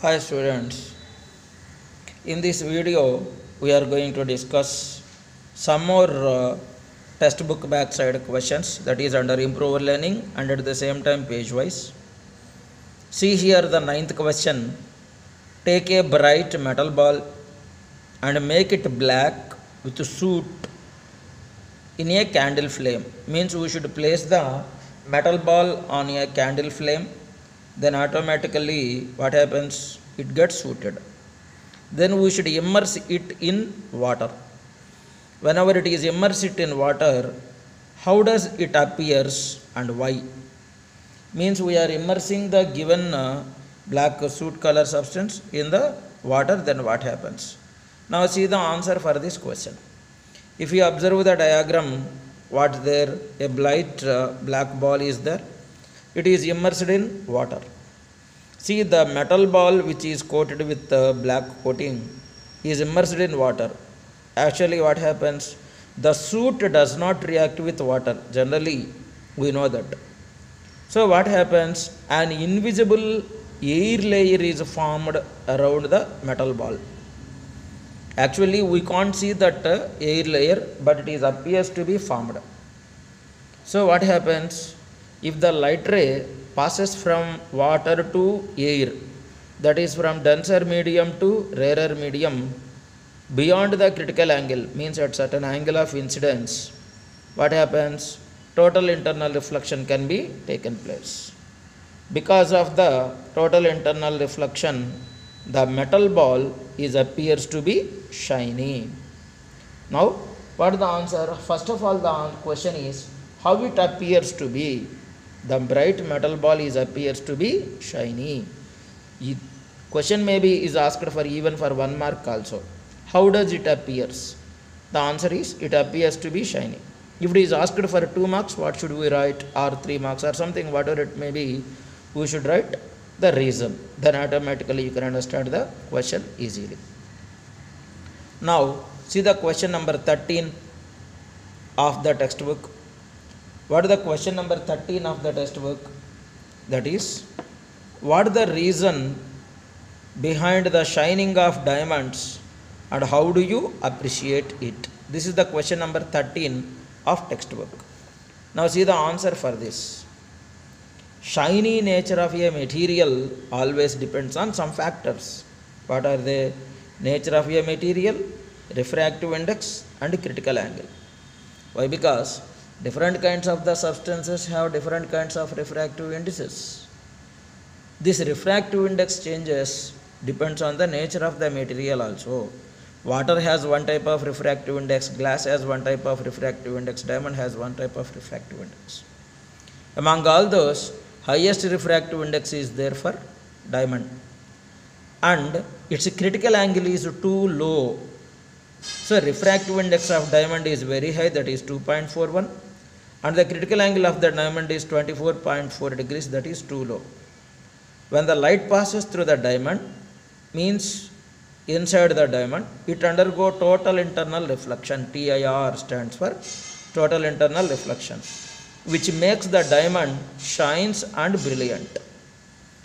Hi students, in this video we are going to discuss some more textbook backside questions that is under improve learning and at the same time page wise. See here the ninth question. Take a bright metal ball and make it black with a soot in a candle flame. Means we should place the metal ball on a candle flame, then automatically what happens, it gets sooted. Then we should immerse it in water. Whenever it is immersed in water, how does it appears and why? Means we are immersing the given black soot color substance in the water, then what happens? Now see the answer for this question. If you observe the diagram, what there, a bright black ball is there, it is immersed in water. See the metal ball which is coated with black coating is immersed in water. Actually what happens, the soot does not react with water, generally we know that. So what happens, an invisible air layer is formed around the metal ball. Actually we can't see that air layer, but it is appears to be formed. So what happens, if the light ray passes from water to air, that is from denser medium to rarer medium, beyond the critical angle, means at certain angle of incidence, what happens, total internal reflection can be taken place. Because of the total internal reflection, the metal ball appears to be shiny. Now what is the answer? First of all, the question is how it appears to be. The bright metal ball appears to be shiny. Question maybe is asked for even for 1 mark also. How does it appears? The answer is it appears to be shiny. If it is asked for 2 marks, what should we write? Or 3 marks or something, whatever it may be, we should write the reason. Then automatically you can understand the question easily. Now see the question number 13 of the textbook. What is the question number 13 of the textbook? That is, what is the reason behind the shining of diamonds and how do you appreciate it? This is the question number 13 of textbook. Now see the answer for this. Shiny nature of a material always depends on some factors. What are they? Nature of a material, refractive index and critical angle. Why? Because different kinds of the substances have different kinds of refractive indices. This refractive index changes depends on the nature of the material also. Water has one type of refractive index, glass has one type of refractive index, diamond has one type of refractive index. Among all those, highest refractive index is there for diamond, and its critical angle is too low. So refractive index of diamond is very high, that is 2.41, and the critical angle of the diamond is 24.4 degrees, that is too low. When the light passes through the diamond, means inside the diamond, it undergo total internal reflection. TIR stands for total internal reflection, which makes the diamond shines and brilliant.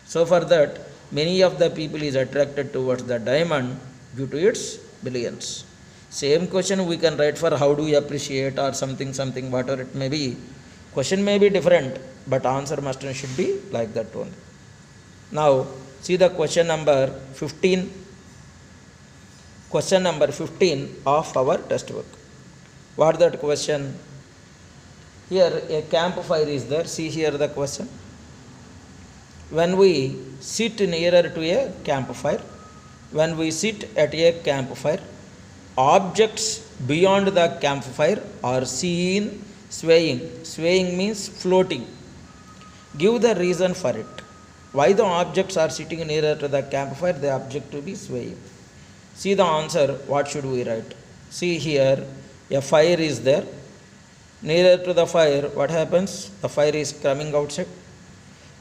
So for that, many of the people is attracted towards the diamond due to its brilliance. Same question we can write for how do you appreciate or something, whatever it may be. Question may be different, but answer must and should be like that only. Now see the question number 15. Question number 15 of our textbook. What that question? Here a campfire is there. See here the question. When we sit nearer to a campfire, when we sit at a campfire, objects beyond the campfire are seen swaying. Swaying means floating. Give the reason for it. Why the objects are sitting nearer to the campfire, the object to be swaying. See the answer, what should we write? See here, a fire is there. Nearer to the fire, what happens? The fire is coming outside.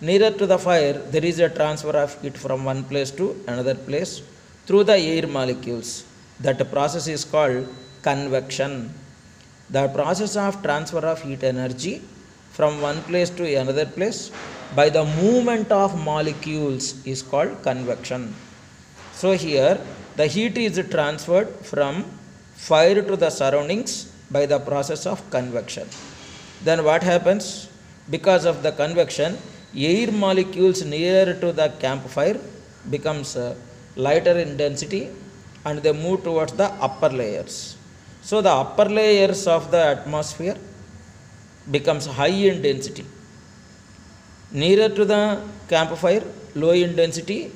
Nearer to the fire, there is a transfer of heat from one place to another place through the air molecules. That process is called convection. The process of transfer of heat energy from one place to another place by the movement of molecules is called convection. So here the heat is transferred from fire to the surroundings by the process of convection. Then what happens? Because of the convection, air molecules nearer to the campfire becomes lighter in density and they move towards the upper layers. So the upper layers of the atmosphere becomes high in density. Nearer to the campfire, low in density,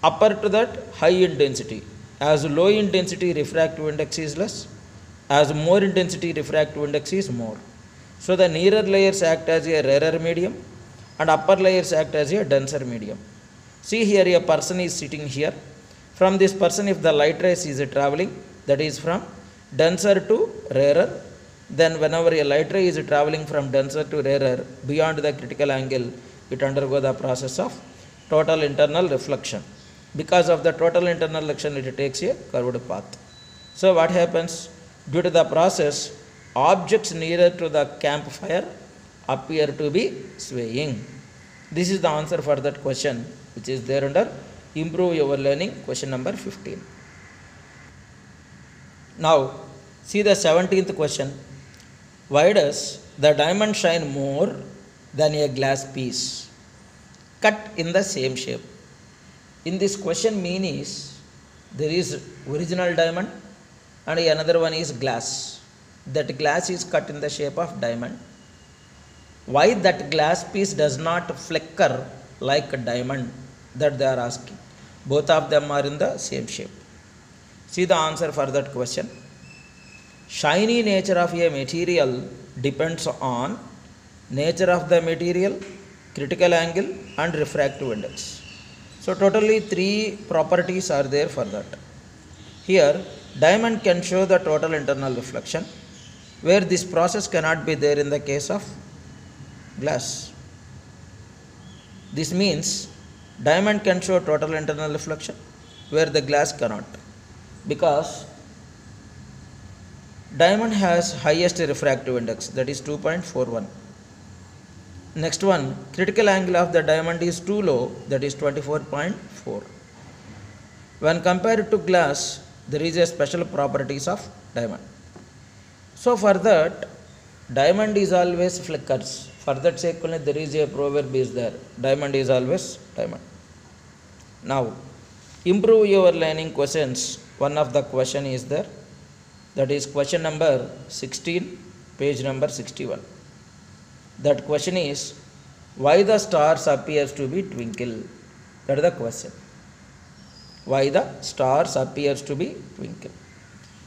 upper to that, high in density. As low in density, refractive index is less. As more in density, refractive index is more. So the nearer layers act as a rarer medium and upper layers act as a denser medium. See here a person is sitting here. From this person, if the light rays is traveling, that is from denser to rarer, then whenever a light ray is traveling from denser to rarer beyond the critical angle, it undergoes the process of total internal reflection. Because of the total internal reflection, it takes a curved path. So what happens? Due to the process, objects nearer to the campfire appear to be swaying. This is the answer for that question, which is there under improve your learning, question number 15. Now see the 17th question. Why does the diamond shine more than a glass piece cut in the same shape? In this question mean is there is original diamond and another one is glass. That glass is cut in the shape of diamond. Why that glass piece does not flicker like a diamond? That they are asking. Both of them are in the same shape. See the answer for that question. Shiny nature of a material depends on nature of the material, critical angle and refractive index. So totally 3 properties are there for that. Here diamond can show the total internal reflection, where this process cannot be there in the case of glass. This means diamond can show total internal reflection where the glass cannot, because diamond has highest refractive index, that is 2.41. Next one, critical angle of the diamond is too low, that is 24.4. When compared to glass, there is a special properties of diamond. So for that, diamond is always flickers. For that sake only there is a proverb is there. Diamond is always diamond. Now, improve your learning questions. One of the question is there. That is question number 16, page number 61. That question is, why the stars appears to be twinkle? That is the question. Why the stars appears to be twinkle?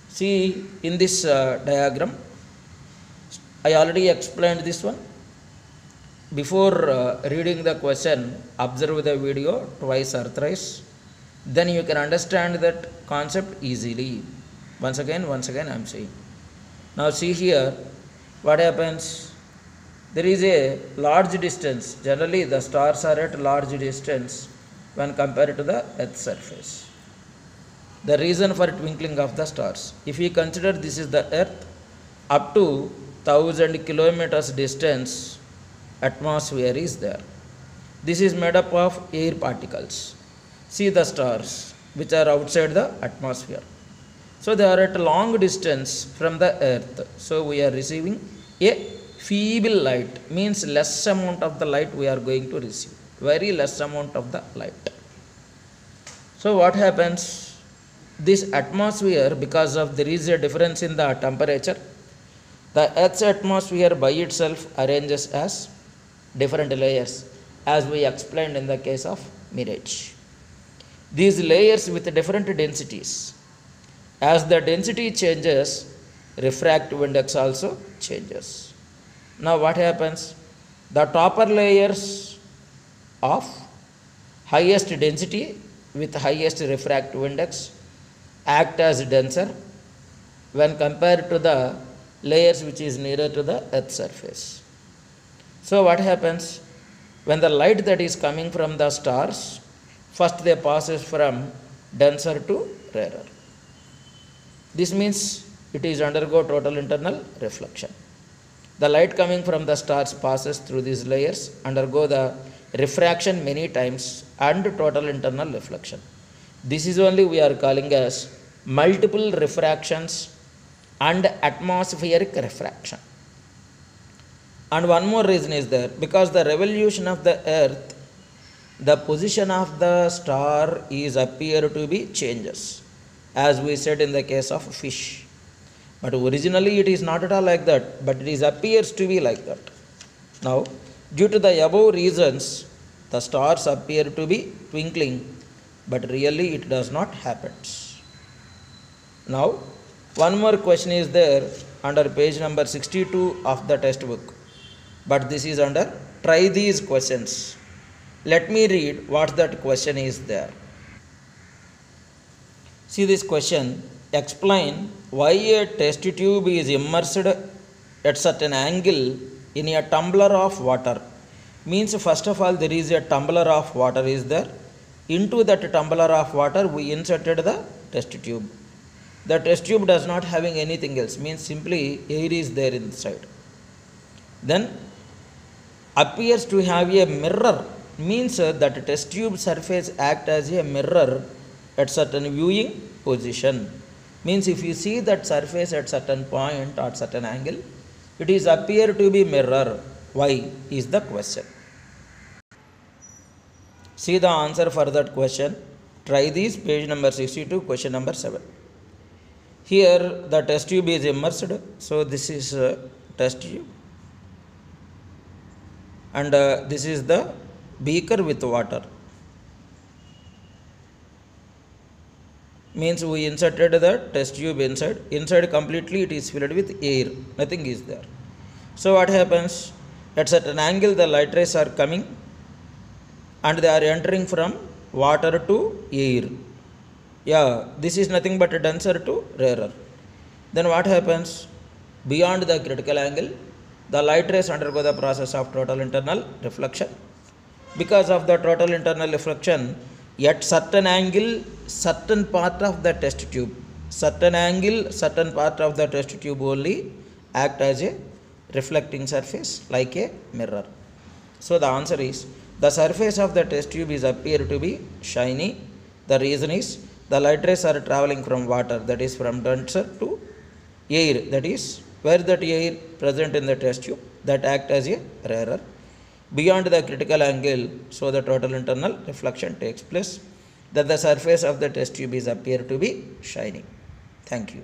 See in this diagram, I already explained this one. Before reading the question, observe the video twice or thrice. Then you can understand that concept easily. Once again I am saying. Now see here, what happens? There is a large distance. Generally the stars are at large distance when compared to the Earth's surface. The reason for twinkling of the stars. If we consider this is the Earth, up to 1000 kilometers distance, atmosphere is there. This is made up of air particles. See the stars which are outside the atmosphere. So they are at a long distance from the Earth. So we are receiving a feeble light, means less amount of the light we are going to receive. Very less amount of the light. So what happens? This atmosphere, because of there is a difference in the temperature, the Earth's atmosphere by itself arranges as different layers, as we explained in the case of mirage. These layers with different densities. As the density changes, refractive index also changes. Now what happens? The topper layers of highest density with highest refractive index act as denser when compared to the layers which is nearer to the Earth's surface. So what happens? When the light that is coming from the stars, first they passes from denser to rarer. This means it is undergo total internal reflection. The light coming from the stars passes through these layers, undergo the refraction many times and total internal reflection. This is only we are calling as multiple refractions and atmospheric refraction. And one more reason is there, because the revolution of the earth, the position of the star is appear to be changes, as we said in the case of fish. But originally it is not at all like that, but it is appears to be like that. Now, due to the above reasons, the stars appear to be twinkling, but really it does not happen. Now, one more question is there under page number 62 of the textbook, but this is under try these questions. Let me read what that question is there. See this question. Explain why a test tube is immersed at certain angle in a tumbler of water. Means first of all there is a tumbler of water is there. Into that tumbler of water we inserted the test tube. The test tube does not having anything else. Means simply air is there inside. Then appears to have a mirror. Means that test tube surface act as a mirror at certain viewing position. Means if you see that surface at certain point or certain angle, it is appear to be mirror. Why is the question. See the answer for that question. Try this, page number 62, question number 7. Here the test tube is immersed. So this is test tube. And this is the beaker with water. Means we inserted the test tube inside. Inside completely it is filled with air. Nothing is there. So what happens? At certain angle the light rays are coming and they are entering from water to air. Yeah, this is nothing but a denser to rarer. Then what happens? Beyond the critical angle, the light rays undergo the process of total internal reflection. Because of the total internal reflection, at certain angle, certain part of the test tube, certain angle, certain part of the test tube only act as a reflecting surface like a mirror. So the answer is, the surface of the test tube is appear to be shiny. The reason is, the light rays are traveling from water, that is from denser to air, that is where that air present in the test tube, that act as a rarer. Beyond the critical angle, so the total internal reflection takes place, that the surface of the test tube is appear to be shiny. Thank you.